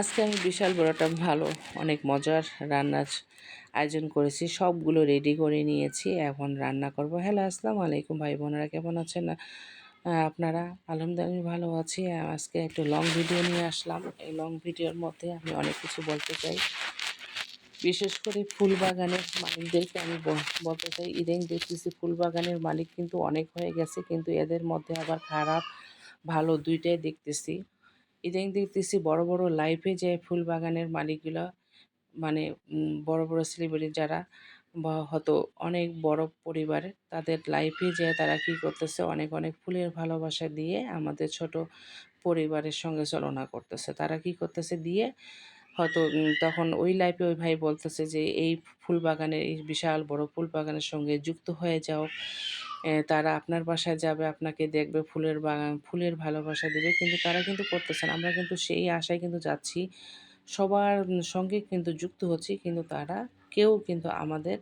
আজকে আমি বিশাল বড় একটা ভালো অনেক মজার রান্নার আয়োজন করেছি। সবগুলো রেডি করে নিয়েছি, এখন রান্না করব। হ্যালো, আসসালামু আলাইকুম ভাই বোনেরা, কেমন আছেন আপনারা? আলহামদুলিল্লাহ আমি ভালো আছি। আজকে একটু লং ভিডিও নিয়ে আসলাম। এই লং ভিডিওর মধ্যে আমি অনেক কিছু বলতে চাই। বিশেষ করে ফুল বাগানের মালিকদেরকে আমি বলতে চাই, ইদানিং দেখতেছি ফুল বাগানের মালিক কিন্তু অনেক হয়ে গেছে, কিন্তু এদের মধ্যে আবার খারাপ ভালো দুইটাই দেখতেছি। ইদানিং দেখতেছি বড় বড় লাইফে যে ফুল বাগানের মালিকগুলো, মানে বড় বড় সেলিব্রিটি যারা বা হয়তো অনেক বড় পরিবারের, তাদের লাইফে যে তারা কি করতেছে, অনেক অনেক ফুলের ভালোবাসা দিয়ে আমাদের ছোট পরিবারের সঙ্গে চলনা করতেছে। তারা কি করতেছে দিয়ে হয়তো তখন ওই লাইফে ওই ভাই বলতেছে যে এই ফুল বাগানের, এই বিশাল বড় ফুল বাগানের সঙ্গে যুক্ত হয়ে যাও। তারা আপনার বাসায় যাবে, আপনাকে দেখবে, ফুলের বাগান, ফুলের ভালোবাসা দেবে। কিন্তু তারা কিন্তু করতেছে না। আমরা কিন্তু সেই আশায় কিন্তু যাচ্ছি, সবার সঙ্গে কিন্তু যুক্ত হচ্ছি, কিন্তু তারা কেউ কিন্তু আমাদের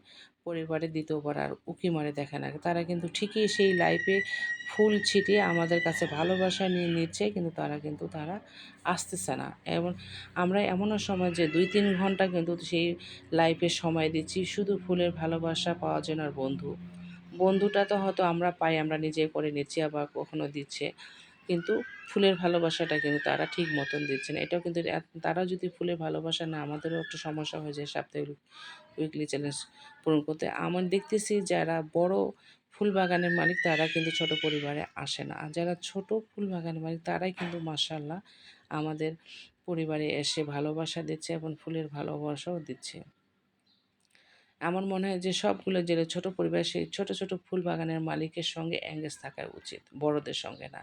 পরিবারে দ্বিতীয়বার আর উঁকি মারে দেখে না। তারা কিন্তু ঠিকই সেই লাইফে ফুল ছিটিয়ে আমাদের কাছে ভালোবাসা নিয়ে নিচ্ছে, কিন্তু তারা আসতেছে না। এবং আমরা এমনও সময় যে ২-৩ ঘন্টা কিন্তু সেই লাইফে সময় দিচ্ছি শুধু ফুলের ভালোবাসা পাওয়ার জন্য। আর বন্ধুটা তো হয়তো আমরা পাই, আমরা নিজে করে নিচ্ছি, আবার কখনো দিচ্ছে, কিন্তু ফুলের ভালোবাসাটা কিন্তু তারা ঠিক মতন দিচ্ছে না। এটাও কিন্তু তারা যদি ফুলের ভালোবাসা না, আমাদেরও একটু সমস্যা হয়ে যায় সাপ্তাহিক উইকলি চ্যালেঞ্জ পূরণ করতে। আমার দেখতেছি যারা বড় ফুল বাগানের মালিক তারা কিন্তু ছোট পরিবারে আসে না, আর যারা ছোট ফুল বাগানের মালিক তারাই কিন্তু মাশাআল্লাহ আমাদের পরিবারে এসে ভালোবাসা দিচ্ছে এবং ফুলের ভালোবাসাও দিচ্ছে। আমার মনে হয় যে সবগুলো জেলে ছোট পরিবার, সেই ছোট ছোট ফুল বাগানের মালিকের সঙ্গে এঙ্গেজ থাকা উচিত, বড়দের সঙ্গে না।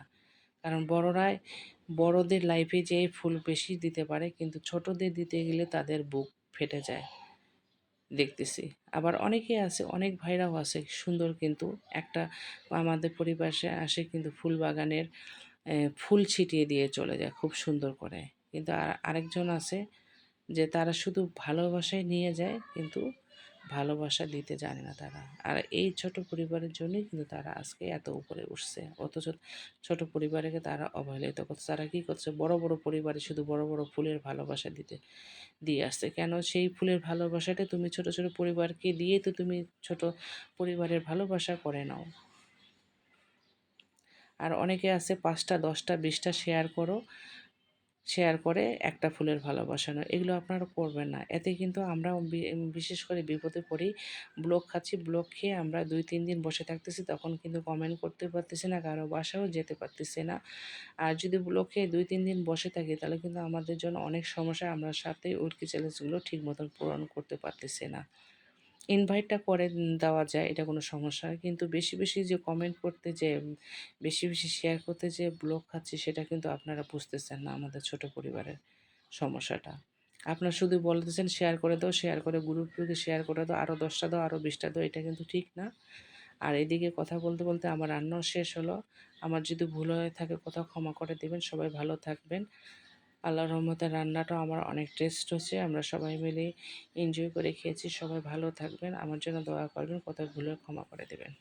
কারণ বড়দের লাইফে যে ফুল বেশি দিতে পারে, কিন্তু ছোটদের দিতে গেলে তাদের বুক ফেটে যায় দেখতেছি। আবার অনেকে আছে, অনেক ভাইরাও আছে সুন্দর, কিন্তু একটা আমাদের পরিবেশে আসে কিন্তু ফুল বাগানের ফুল ছিটিয়ে দিয়ে চলে যায় খুব সুন্দর করে। কিন্তু আরেকজন আছে যে তারা শুধু ভালোবাসায় নিয়ে যায়, কিন্তু ভালোবাসা দিতে জানে না তারা। আর এই ছোট পরিবারের জন্যই কিন্তু তারা আজকে এত উপরে উঠছে। অথচ ছোট পরিবারকে তারা অবহেলিত করছে। তারা কী করছে, বড় বড় পরিবারে শুধু বড় বড় ফুলের ভালোবাসা দিয়ে আসছে। কেন সেই ফুলের ভালোবাসাটা তুমি ছোট ছোট পরিবারকে দিয়ে তো তুমি ছোট পরিবারের ভালোবাসা করে নাও। আর অনেকে আছে ৫টা ১০টা ২০টা শেয়ার করে একটা ফুলের ভালোবাসা নয়। এগুলো আপনারা করবেন না। এতে কিন্তু আমরাও বিশেষ করে বিপদে পড়ি। ব্লক খাচ্ছি, ব্লক খেয়ে আমরা ২-৩ দিন বসে থাকতেছি, তখন কিন্তু কমেন্ট করতে পারতেছি না, কারো বাসায়ও যেতে পারতেছি না। আর যদি ব্লক খেয়ে ২-৩ দিন বসে থাকি, তাহলে কিন্তু আমাদের জন্য অনেক সমস্যা। আমরা সাথে উইকলি চ্যালেঞ্জগুলো ঠিক মতন পূরণ করতে পারতেছি না। ইনভাইটটা করে দেওয়া যায়, এটা কোনো সমস্যা না। কিন্তু বেশি বেশি যে কমেন্ট করতে, যে বেশি বেশি শেয়ার করতে যে ব্লক খাচ্ছি, সেটা কিন্তু আপনারা বুঝতেছেন না আমাদের ছোট পরিবারের সমস্যাটা। আপনারা শুধু বলতেছেন শেয়ার করে দাও, শেয়ার করে গ্রুপে শেয়ার করে দাও, আরও ১০টা দাও, আরও 20টা দাও, এটা কিন্তু ঠিক না। আর এদিকে কথা বলতে বলতে আমার রান্নাও শেষ হলো। আমার যদি ভুল হয়ে থাকে কোথাও ক্ষমা করে দেবেন। সবাই ভালো থাকবেন। আল্লাহর রহমতে রান্নাটাও আমার অনেক টেস্ট হচ্ছে। আমরা সবাই মিলে এনজয় করে খেয়েছি। সবাই ভালো থাকবেন। আমার জন্য দোয়া করবেন। কোথাও ভুলে ক্ষমা করে দেবেন।